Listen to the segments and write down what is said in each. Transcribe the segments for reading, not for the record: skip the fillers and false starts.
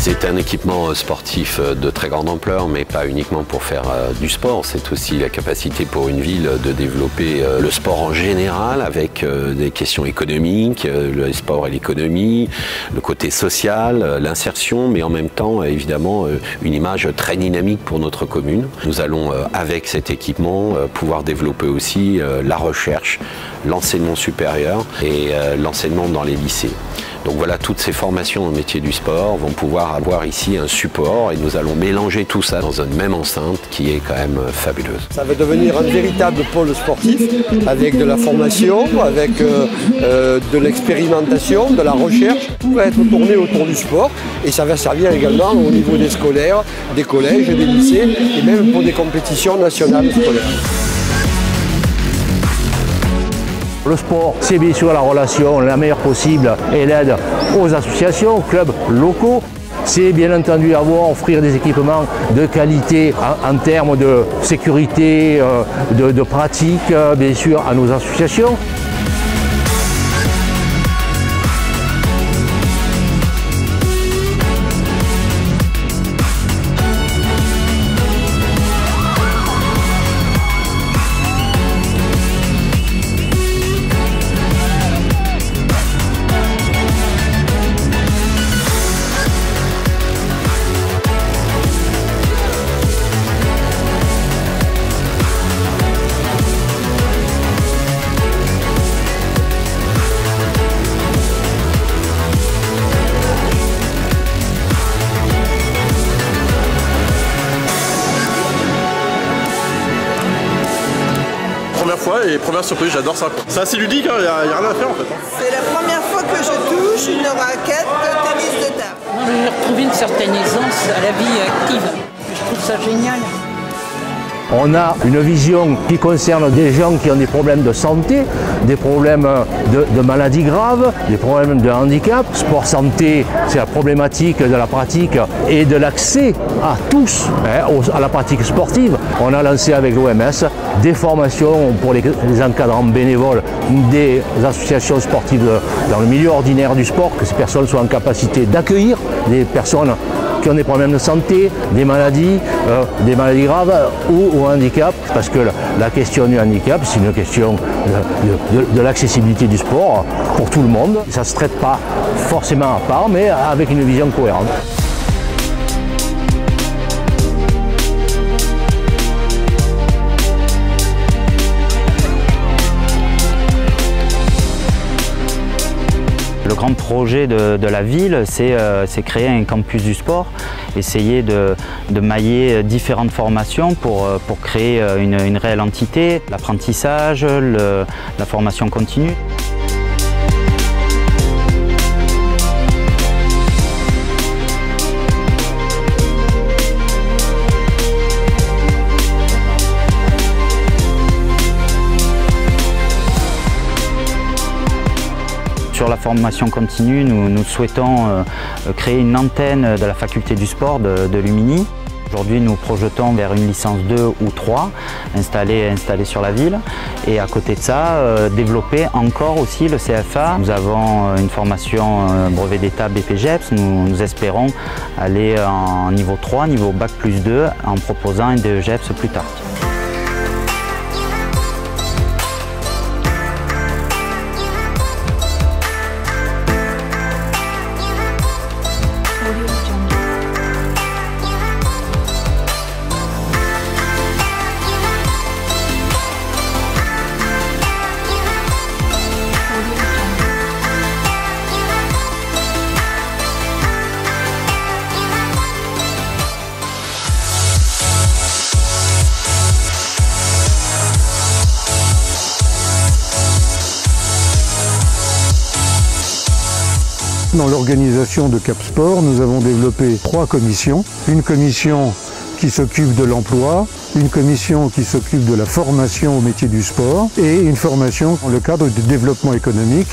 C'est un équipement sportif de très grande ampleur, mais pas uniquement pour faire du sport. C'est aussi la capacité pour une ville de développer le sport en général avec des questions économiques, le sport et l'économie, le côté social, l'insertion, mais en même temps, évidemment, une image très dynamique pour notre commune. Nous allons, avec cet équipement, pouvoir développer aussi la recherche, l'enseignement supérieur et l'enseignement dans les lycées. Donc voilà, toutes ces formations au métier du sport vont pouvoir avoir ici un support et nous allons mélanger tout ça dans une même enceinte qui est quand même fabuleuse. Ça va devenir un véritable pôle sportif avec de la formation, avec de l'expérimentation, de la recherche. Tout va être tourné autour du sport et ça va servir également au niveau des scolaires, des collèges, des lycées et même pour des compétitions nationales scolaires. Le sport, c'est bien sûr la relation la meilleure possible et l'aide aux associations, aux clubs locaux. C'est bien entendu offrir des équipements de qualité en termes de sécurité, de pratique, bien sûr, à nos associations. Première fois et première surprise, j'adore ça. C'est assez ludique, il n'y a rien à faire en fait. C'est la première fois que je touche une raquette de tennis de table. Moi, j'ai retrouvé une certaine aisance à la vie active. Je trouve ça génial. On a une vision qui concerne des gens qui ont des problèmes de santé, des problèmes de maladies graves, des problèmes de handicap. Sport santé, c'est la problématique de la pratique et de l'accès à tous à la pratique sportive. On a lancé avec l'OMS des formations pour les encadrants bénévoles des associations sportives dans le milieu ordinaire du sport, que ces personnes soient en capacité d'accueillir des personnes qui ont des problèmes de santé, des maladies graves ou handicap, parce que la question du handicap, c'est une question de l'accessibilité du sport pour tout le monde. Ça ne se traite pas forcément à part, mais avec une vision cohérente. Le grand projet de la ville, c'est créer un campus du sport, essayer de mailler différentes formations pour créer une réelle entité, l'apprentissage, la formation continue. Sur la formation continue, nous souhaitons créer une antenne de la faculté du sport de Lumini. Aujourd'hui, nous projetons vers une licence 2 ou 3 installée sur la ville. Et à côté de ça, développer encore aussi le CFA. Nous avons une formation brevet d'État BPGEPS. Nous espérons aller en niveau 3, niveau Bac+2, en proposant un DEGEPS plus tard. Dans l'organisation de Cap Sport, nous avons développé 3 commissions. Une commission qui s'occupe de l'emploi, une commission qui s'occupe de la formation au métier du sport et une formation dans le cadre du développement économique,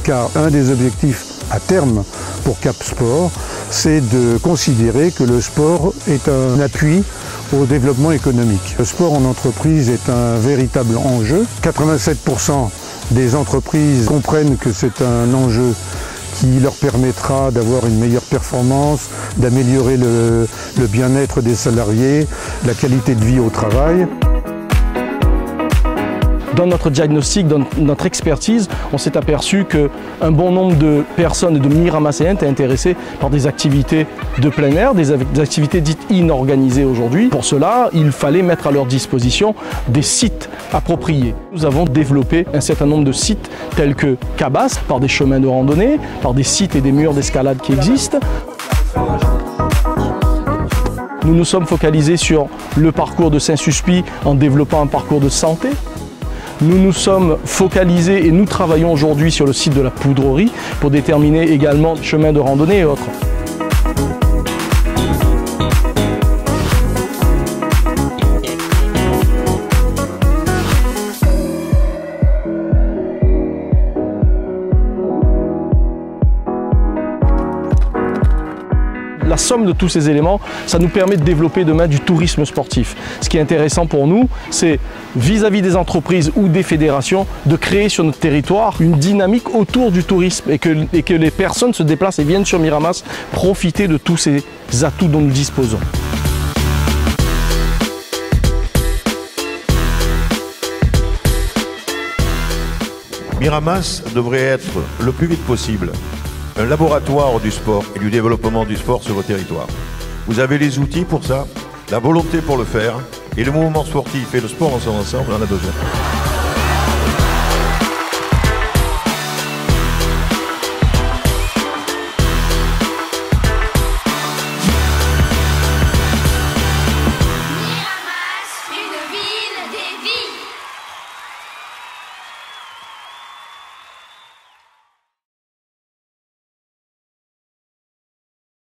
car un des objectifs à terme pour Cap Sport, c'est de considérer que le sport est un appui au développement économique. Le sport en entreprise est un véritable enjeu. 87% des entreprises comprennent que c'est un enjeu qui leur permettra d'avoir une meilleure performance, d'améliorer le bien-être des salariés, la qualité de vie au travail. Dans notre diagnostic, dans notre expertise, on s'est aperçu qu'un bon nombre de personnes et de Miramasséens étaient intéressés par des activités de plein air, des activités dites inorganisées aujourd'hui. Pour cela, il fallait mettre à leur disposition des sites appropriés. Nous avons développé un certain nombre de sites tels que Cabas, par des chemins de randonnée, par des sites et des murs d'escalade qui existent. Nous nous sommes focalisés sur le parcours de Saint-Suspit en développant un parcours de santé. Nous nous sommes focalisés et nous travaillons aujourd'hui sur le site de la Poudrerie pour déterminer également le chemin de randonnée et autres. La somme de tous ces éléments, ça nous permet de développer demain du tourisme sportif. Ce qui est intéressant pour nous, c'est vis-à-vis des entreprises ou des fédérations, de créer sur notre territoire une dynamique autour du tourisme et que les personnes se déplacent et viennent sur Miramas profiter de tous ces atouts dont nous disposons. Miramas devrait être le plus vite possible un laboratoire du sport et du développement du sport sur vos territoires. Vous avez les outils pour ça, la volonté pour le faire, et le mouvement sportif et le sport en son ensemble en a besoin.